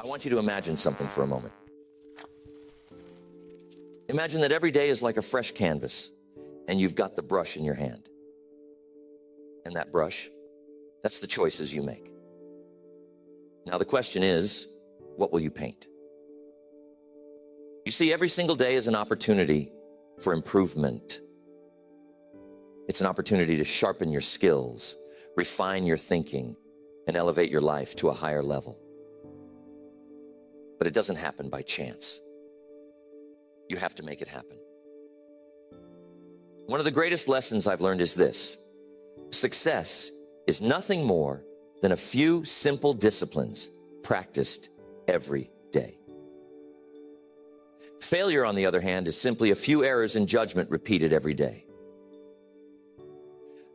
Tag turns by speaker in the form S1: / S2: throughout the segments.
S1: I want you to imagine something for a moment. Imagine that every day is like a fresh canvas, and you've got the brush in your hand. And that brush, that's the choices you make. Now the question is, what will you paint? You see, every single day is an opportunity for improvement. It's an opportunity to sharpen your skills, refine your thinking, and elevate your life to a higher level. But it doesn't happen by chance. You have to make it happen. One of the greatest lessons I've learned is this: success is nothing more than a few simple disciplines practiced every day. Failure, on the other hand, is simply a few errors in judgment repeated every day.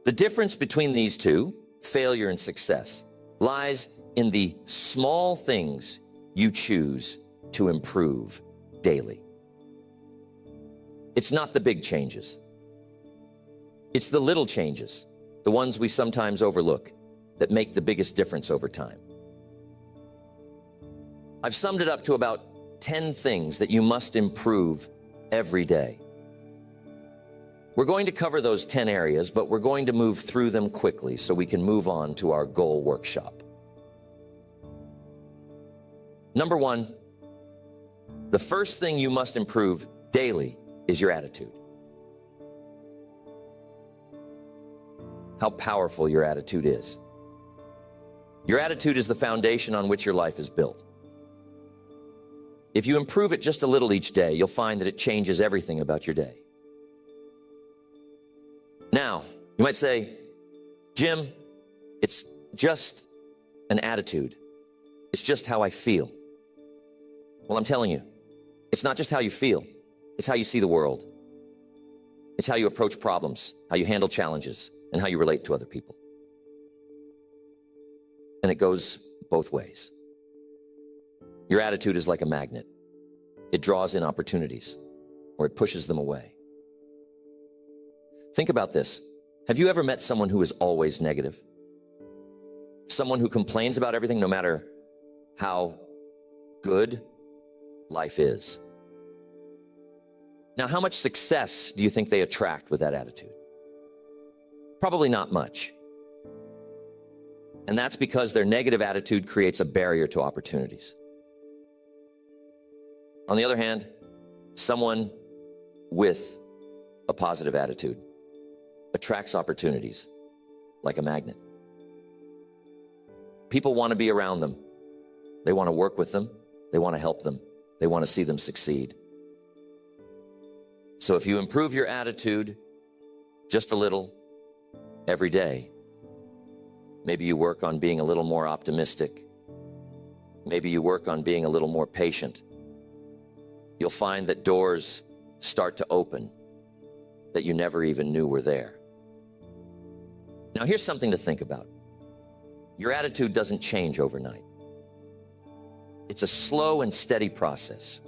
S1: The difference between these two, failure and success, lies in the small things you choose to improve daily. It's not the big changes. It's the little changes, the ones we sometimes overlook, that make the biggest difference over time. I've summed it up to about 10 things that you must improve every day. We're going to cover those 10 areas, but we're going to move through them quickly so we can move on to our goal workshop. Number one, the first thing you must improve daily is your attitude. How powerful your attitude is. Your attitude is the foundation on which your life is built. If you improve it just a little each day, you'll find that it changes everything about your day. Now, you might say, Jim, it's just an attitude. It's just how I feel. Well, I'm telling you, it's not just how you feel. It's how you see the world. It's how you approach problems, how you handle challenges, and how you relate to other people. And it goes both ways. Your attitude is like a magnet. It draws in opportunities, or it pushes them away. Think about this. Have you ever met someone who is always negative? Someone who complains about everything no matter how good life is? Now, how much success do you think they attract with that attitude? Probably not much. And that's because their negative attitude creates a barrier to opportunities. On the other hand, someone with a positive attitude attracts opportunities like a magnet. People want to be around them. They want to work with them. They want to help them. They want to see them succeed. So if you improve your attitude just a little every day, maybe you work on being a little more optimistic. Maybe you work on being a little more patient. You'll find that doors start to open that you never even knew were there. Now, here's something to think about. Your attitude doesn't change overnight. It's a slow and steady process.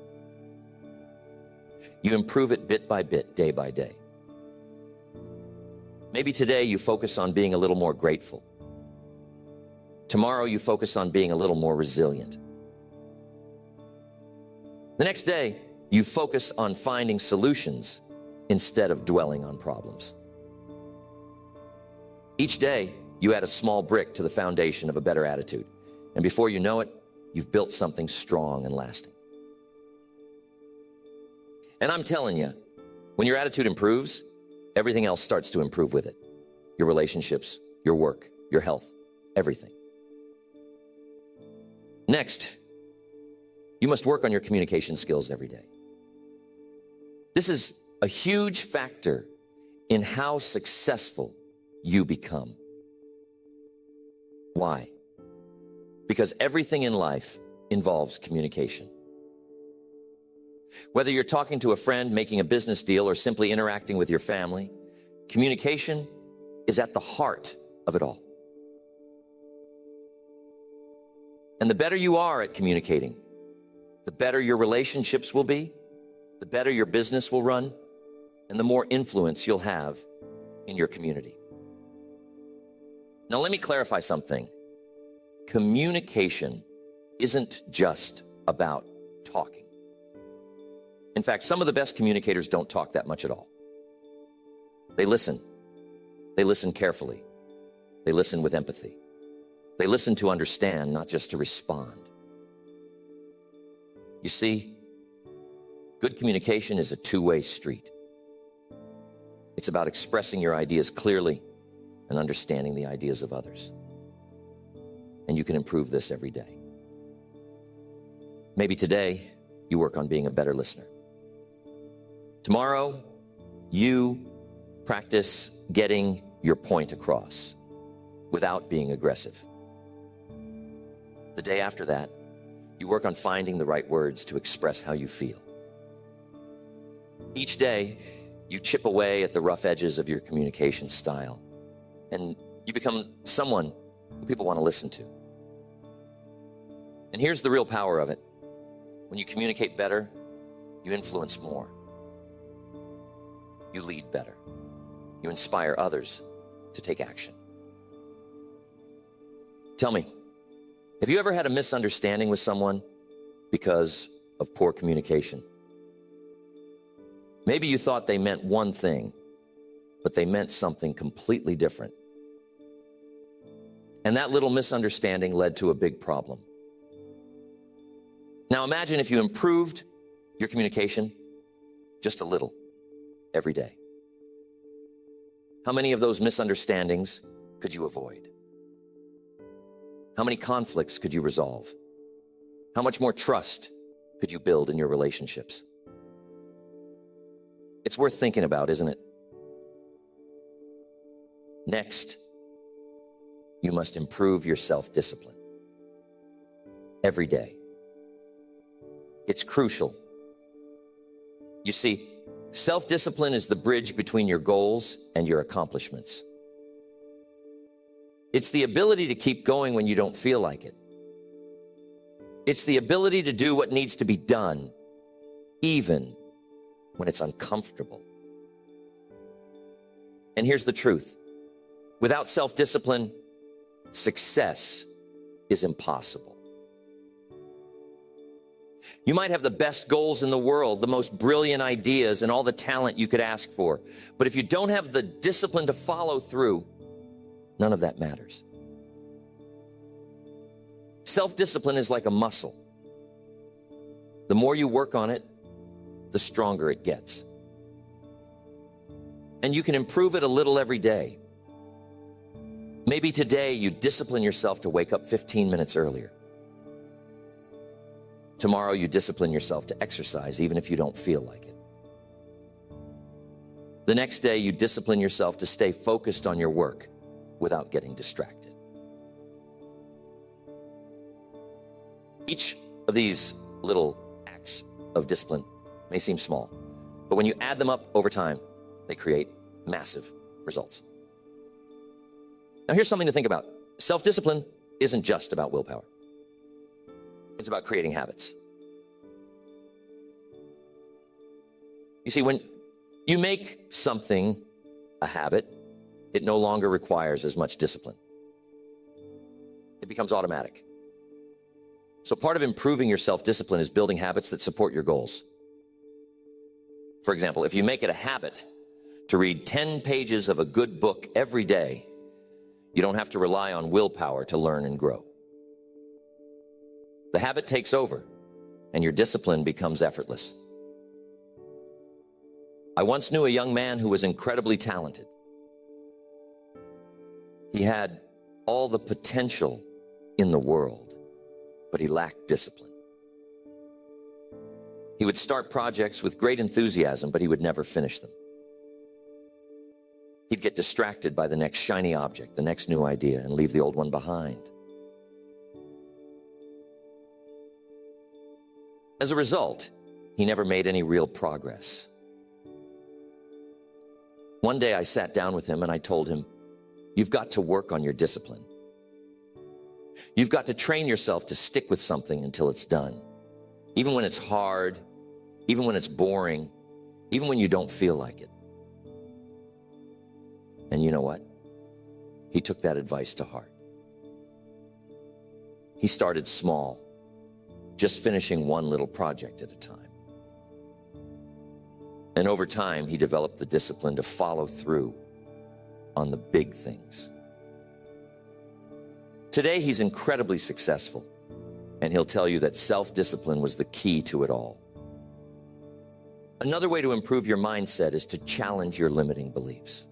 S1: You improve it bit by bit, day by day. Maybe today you focus on being a little more grateful. Tomorrow you focus on being a little more resilient. The next day, you focus on finding solutions instead of dwelling on problems. Each day, you add a small brick to the foundation of a better attitude. And before you know it, you've built something strong and lasting. And I'm telling you, when your attitude improves, everything else starts to improve with it. Your relationships, your work, your health, everything. Next, you must work on your communication skills every day. This is a huge factor in how successful you become. Why? Because everything in life involves communication. Whether you're talking to a friend, making a business deal, or simply interacting with your family, communication is at the heart of it all. And the better you are at communicating, the better your relationships will be, the better your business will run, and the more influence you'll have in your community. Now, let me clarify something. Communication isn't just about talking. In fact, some of the best communicators don't talk that much at all. They listen. They listen carefully. They listen with empathy. They listen to understand, not just to respond. You see, good communication is a two-way street. It's about expressing your ideas clearly and understanding the ideas of others. And you can improve this every day. Maybe today you work on being a better listener. Tomorrow, you practice getting your point across without being aggressive. The day after that, you work on finding the right words to express how you feel. Each day, you chip away at the rough edges of your communication style, and you become someone who people want to listen to. And here's the real power of it. When you communicate better, you influence more. You lead better. You inspire others to take action. Tell me, have you ever had a misunderstanding with someone because of poor communication? Maybe you thought they meant one thing, but they meant something completely different. And that little misunderstanding led to a big problem. Now imagine if you improved your communication just a little every day. How many of those misunderstandings could you avoid? How many conflicts could you resolve? How much more trust could you build in your relationships? It's worth thinking about, isn't it? Next, you must improve your self-discipline every day. It's crucial. You see, self-discipline is the bridge between your goals and your accomplishments. It's the ability to keep going when you don't feel like it. It's the ability to do what needs to be done, even when it's uncomfortable. And here's the truth. Without self-discipline, success is impossible. You might have the best goals in the world, the most brilliant ideas, and all the talent you could ask for. But if you don't have the discipline to follow through, none of that matters. Self-discipline is like a muscle. The more you work on it, the stronger it gets. And you can improve it a little every day. Maybe today you discipline yourself to wake up 15 minutes earlier. Tomorrow you discipline yourself to exercise even if you don't feel like it. The next day you discipline yourself to stay focused on your work without getting distracted. Each of these little acts of discipline may seem small, but when you add them up over time, they create massive results. Now here's something to think about. Self-discipline isn't just about willpower. It's about creating habits. You see, when you make something a habit, it no longer requires as much discipline. It becomes automatic. So part of improving your self-discipline is building habits that support your goals. For example, if you make it a habit to read 10 pages of a good book every day, you don't have to rely on willpower to learn and grow. The habit takes over, and your discipline becomes effortless. I once knew a young man who was incredibly talented. He had all the potential in the world, but he lacked discipline. He would start projects with great enthusiasm, but he would never finish them. He'd get distracted by the next shiny object, the next new idea, and leave the old one behind. As a result, he never made any real progress. One day I sat down with him and I told him, "You've got to work on your discipline. You've got to train yourself to stick with something until it's done. Even when it's hard, even when it's boring, even when you don't feel like it." And you know what? He took that advice to heart. He started small, just finishing one little project at a time. And over time, he developed the discipline to follow through on the big things. Today, he's incredibly successful, and he'll tell you that self-discipline was the key to it all. Another way to improve your mindset is to challenge your limiting beliefs.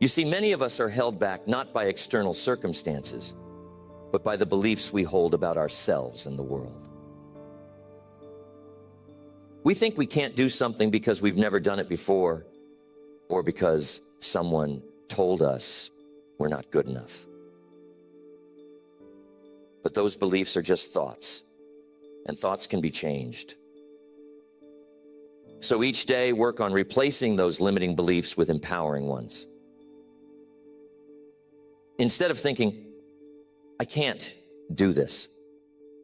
S1: You see, many of us are held back not by external circumstances, but by the beliefs we hold about ourselves and the world. We think we can't do something because we've never done it before, or because someone told us we're not good enough. But those beliefs are just thoughts, and thoughts can be changed. So each day, work on replacing those limiting beliefs with empowering ones. Instead of thinking, I can't do this,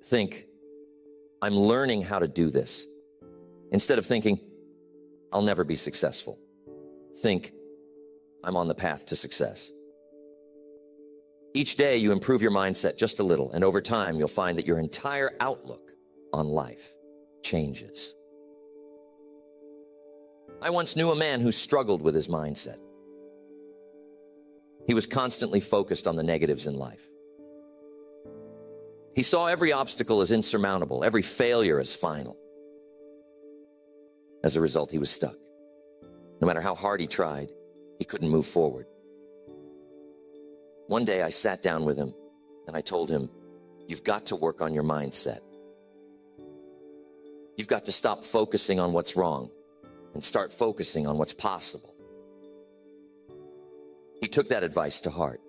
S1: think, I'm learning how to do this. Instead of thinking, I'll never be successful, think, I'm on the path to success. Each day you improve your mindset just a little, and over time you'll find that your entire outlook on life changes. I once knew a man who struggled with his mindset. He was constantly focused on the negatives in life. He saw every obstacle as insurmountable, every failure as final. As a result, he was stuck. No matter how hard he tried, he couldn't move forward. One day I sat down with him and I told him, you've got to work on your mindset. You've got to stop focusing on what's wrong and start focusing on what's possible. He took that advice to heart.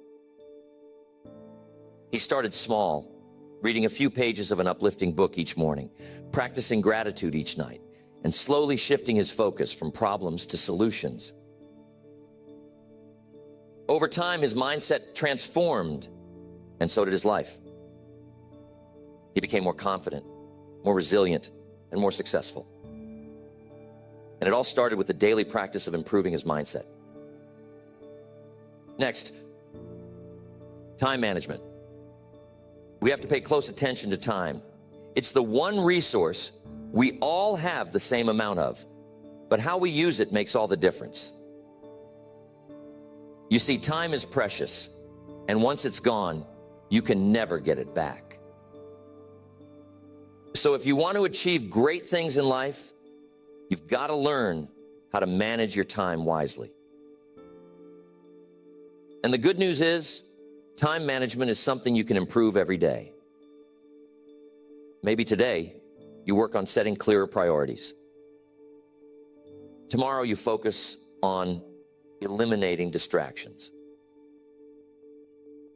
S1: He started small, reading a few pages of an uplifting book each morning, practicing gratitude each night, and slowly shifting his focus from problems to solutions. Over time, his mindset transformed, and so did his life. He became more confident, more resilient, and more successful. And it all started with the daily practice of improving his mindset. Next, time management. We have to pay close attention to time. It's the one resource we all have the same amount of, but how we use it makes all the difference. You see, time is precious, and once it's gone, you can never get it back. So if you want to achieve great things in life, you've got to learn how to manage your time wisely. And the good news is, time management is something you can improve every day. Maybe today, you work on setting clearer priorities. Tomorrow, you focus on eliminating distractions.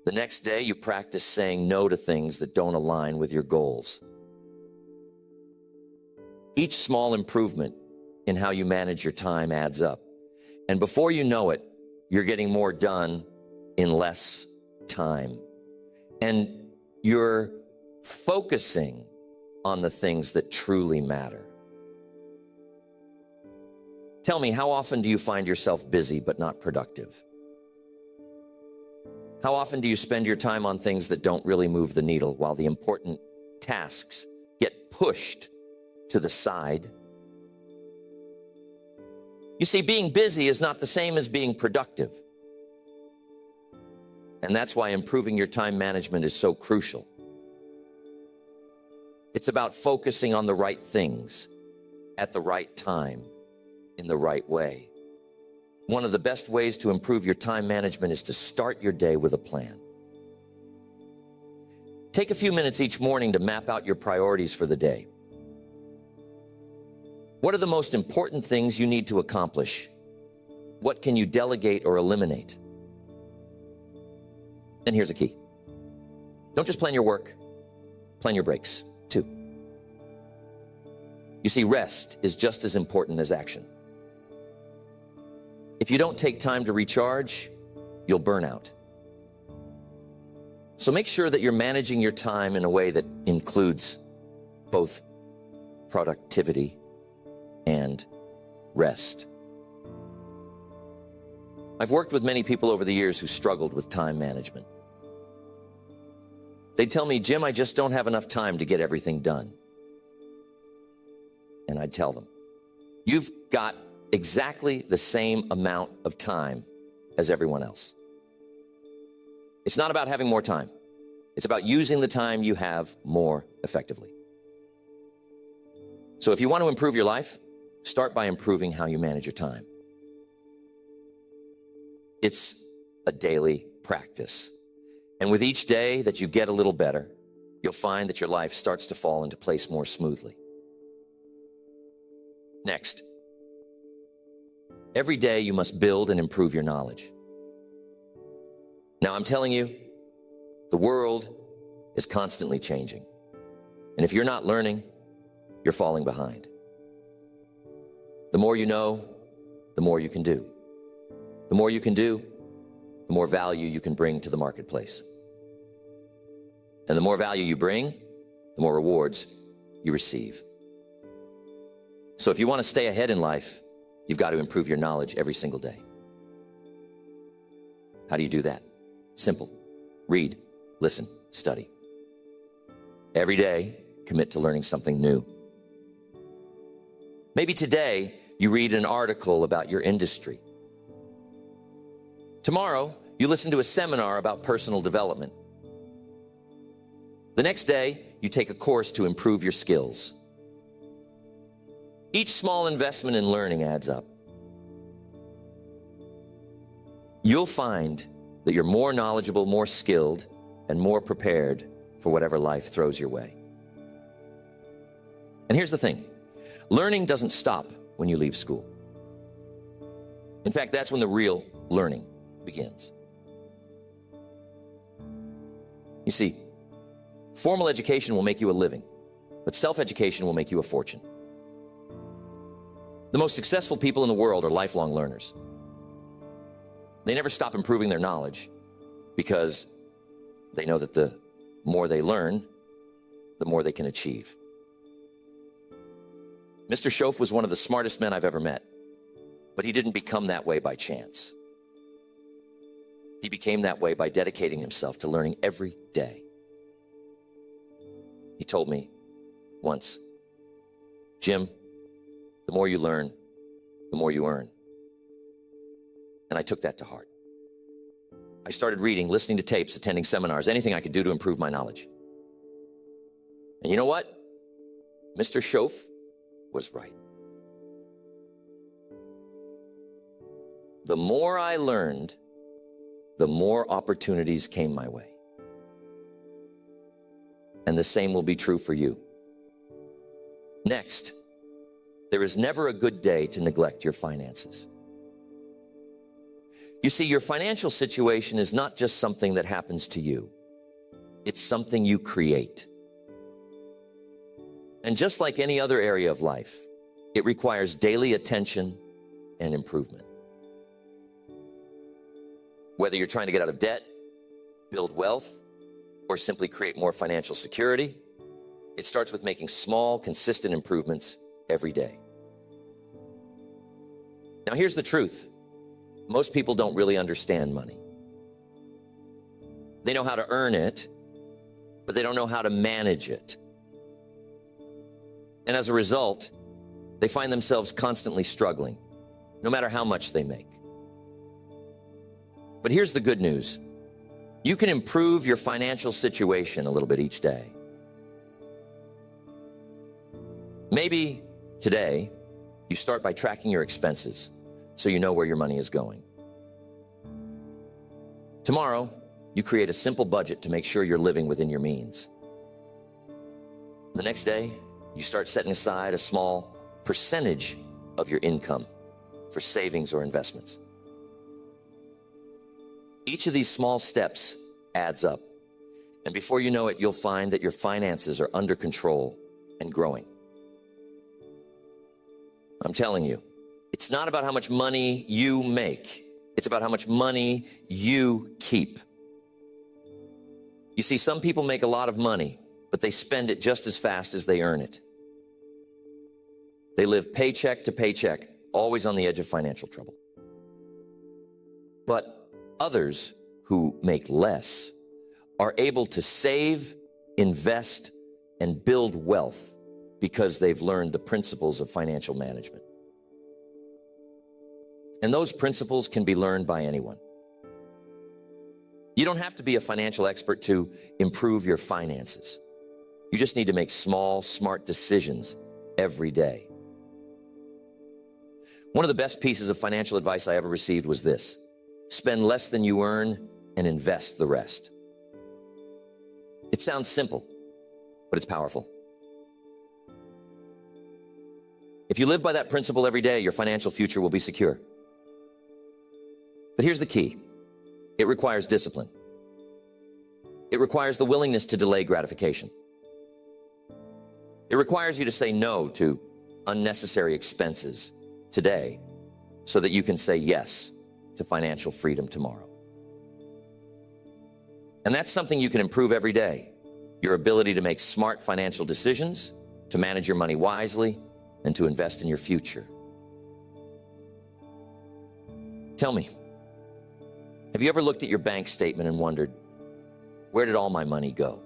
S1: The next day, you practice saying no to things that don't align with your goals. Each small improvement in how you manage your time adds up. And before you know it, you're getting more done in less time. And you're focusing on the things that truly matter. Tell me, how often do you find yourself busy but not productive? How often do you spend your time on things that don't really move the needle while the important tasks get pushed to the side? You see, being busy is not the same as being productive. And that's why improving your time management is so crucial. It's about focusing on the right things at the right time in the right way. One of the best ways to improve your time management is to start your day with a plan. Take a few minutes each morning to map out your priorities for the day. What are the most important things you need to accomplish? What can you delegate or eliminate? And here's the key. Don't just plan your work, plan your breaks too. You see, rest is just as important as action. If you don't take time to recharge, you'll burn out. So make sure that you're managing your time in a way that includes both productivity and rest. I've worked with many people over the years who struggled with time management. They'd tell me, Jim, I just don't have enough time to get everything done. And I'd tell them, you've got exactly the same amount of time as everyone else. It's not about having more time. It's about using the time you have more effectively. So if you want to improve your life, start by improving how you manage your time. It's a daily practice. And with each day that you get a little better, you'll find that your life starts to fall into place more smoothly. Next, every day you must build and improve your knowledge. Now, I'm telling you, the world is constantly changing. And if you're not learning, you're falling behind. The more you know, the more you can do. The more you can do, the more value you can bring to the marketplace. And the more value you bring, the more rewards you receive. So if you want to stay ahead in life, you've got to improve your knowledge every single day. How do you do that? Simple. Read, listen, study. Every day, commit to learning something new. Maybe today, you read an article about your industry. Tomorrow, you listen to a seminar about personal development. The next day, you take a course to improve your skills. Each small investment in learning adds up. You'll find that you're more knowledgeable, more skilled, and more prepared for whatever life throws your way. And here's the thing. Learning doesn't stop when you leave school. In fact, that's when the real learning begins. You see, formal education will make you a living, but self-education will make you a fortune. The most successful people in the world are lifelong learners. They never stop improving their knowledge because they know that the more they learn, the more they can achieve. Mr. Shoaff was one of the smartest men I've ever met, but he didn't become that way by chance. He became that way by dedicating himself to learning every day. He told me once, Jim, the more you learn, the more you earn. And I took that to heart. I started reading, listening to tapes, attending seminars, anything I could do to improve my knowledge. And you know what? Mr. Shoaff was right. The more I learned, the more opportunities came my way. And the same will be true for you. Next, there is never a good day to neglect your finances. You see, your financial situation is not just something that happens to you. It's something you create. And just like any other area of life, it requires daily attention and improvement. Whether you're trying to get out of debt, build wealth, or simply create more financial security, it starts with making small, consistent improvements every day. Now, here's the truth. Most people don't really understand money. They know how to earn it, but they don't know how to manage it. And as a result, they find themselves constantly struggling, no matter how much they make. But here's the good news. You can improve your financial situation a little bit each day. Maybe today, you start by tracking your expenses so you know where your money is going. Tomorrow, you create a simple budget to make sure you're living within your means. The next day, you start setting aside a small percentage of your income for savings or investments. Each of these small steps adds up, and before you know it, you'll find that your finances are under control and growing. I'm telling you, it's not about how much money you make. It's about how much money you keep. You see, some people make a lot of money, but they spend it just as fast as they earn it. They live paycheck to paycheck, always on the edge of financial trouble. But others who make less are able to save, invest, and build wealth because they've learned the principles of financial management. And those principles can be learned by anyone. You don't have to be a financial expert to improve your finances. You just need to make small, smart decisions every day. One of the best pieces of financial advice I ever received was this: spend less than you earn and invest the rest. It sounds simple, but it's powerful. If you live by that principle every day, your financial future will be secure. But here's the key. It requires discipline. It requires the willingness to delay gratification. It requires you to say no to unnecessary expenses today so that you can say yes to financial freedom tomorrow. And that's something you can improve every day. Your ability to make smart financial decisions, to manage your money wisely, and to invest in your future. Tell me, have you ever looked at your bank statement and wondered, where did all my money go?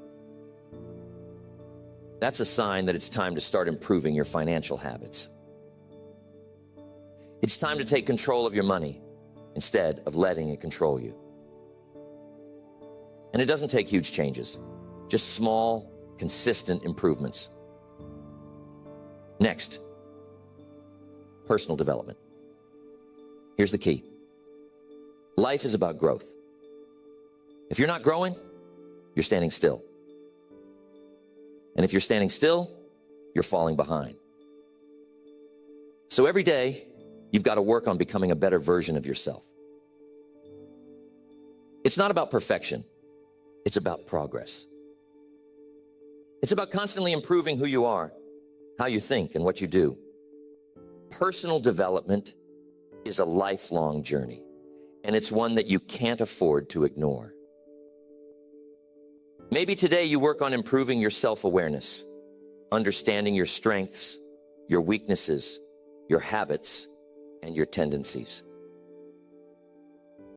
S1: That's a sign that it's time to start improving your financial habits. It's time to take control of your money instead of letting it control you. And it doesn't take huge changes, just small, consistent improvements. Next, personal development. Here's the key. Life is about growth. If you're not growing, you're standing still. And if you're standing still, you're falling behind. So every day, you've got to work on becoming a better version of yourself. It's not about perfection. It's about progress. It's about constantly improving who you are, how you think, and what you do. Personal development is a lifelong journey, and it's one that you can't afford to ignore. Maybe today you work on improving your self-awareness, understanding your strengths, your weaknesses, your habits, and your tendencies.